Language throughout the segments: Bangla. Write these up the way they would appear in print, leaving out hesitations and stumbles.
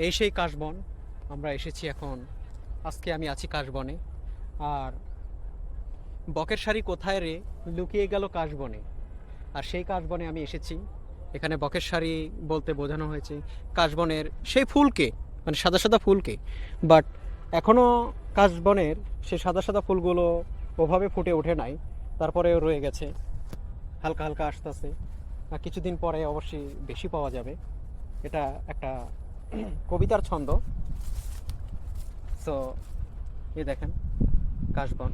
এই সেই কাশবন। আমরা এসেছি এখন, আজকে আমি আছি কাশবনে। আর বকের শাড়ি কোথায় রে লুকিয়ে গেল কাশবনে, আর সেই কাশবনে আমি এসেছি। এখানে বকের শাড়ি বলতে বোঝানো হয়েছে কাশবনের সেই ফুলকে, মানে সাদা সাদা ফুলকে। বাট এখনও কাশবনের সেই সাদা সাদা ফুলগুলো ওভাবে ফুটে ওঠে নাই, তারপরেও রয়ে গেছে, হালকা হালকা আসতেছে। আর কিছুদিন পরে অবশ্যই বেশি পাওয়া যাবে। এটা একটা কবিতার ছন্দ। সো এই দেখেন কাশবন,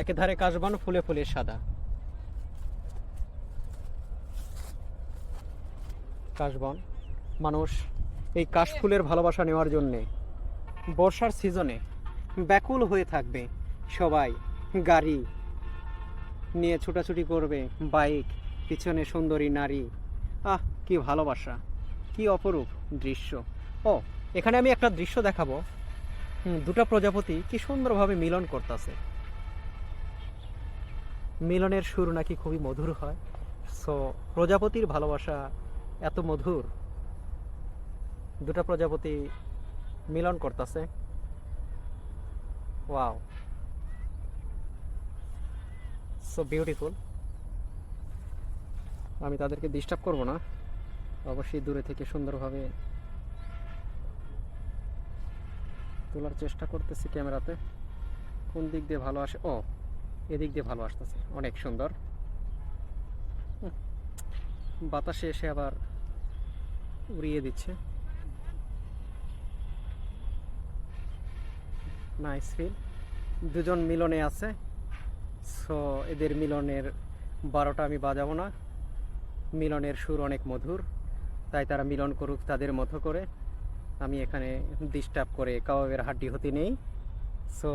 একেধারে কাশবন ফুলে ফুলে সাদা। কাশবন, মানুষ এই কাশফুলের ভালোবাসা নেওয়ার জন্যে বর্ষার সিজনে ব্যাকুল হয়ে থাকবে। সবাই গাড়ি নিয়ে ছুটাছুটি করবে, বাইক, পিছনে সুন্দরী নারী। আহ, কি ভালোবাসা, কি অপরূপ দৃশ্য। ও, এখানে আমি একটা দৃশ্য দেখাবো। দুটা প্রজাপতি কি সুন্দরভাবে মিলন করতেছে। মিলনের সুর নাকি খুবই মধুর হয়। সো প্রজাপতির ভালোবাসা এত মধুর, দুটা প্রজাপতি মিলন করতেছে। Wow, so beautiful. আমি তাদেরকে ডিস্টার্ব করব না, অবশ্যই দূরে থেকে সুন্দরভাবে তোলার চেষ্টা করতেছি ক্যামেরাতে। কোন দিক দিয়ে ভালো আসে? ও, এদিক দিয়ে ভালো আসতেছে, অনেক সুন্দর। বাতাসে এসে আবার উড়িয়ে দিচ্ছে। Nice feel. দুজন মিলনে আছে। সো এদের মিলনের 12টা আমি বাজাবো না। মিলনের সুর অনেক মধুর, তাই তারা মিলন করুক তাদের মতো করে। আমি এখানে ডিস্টার্ব করে কাবাবের হাড্ডি হতে নেই। সো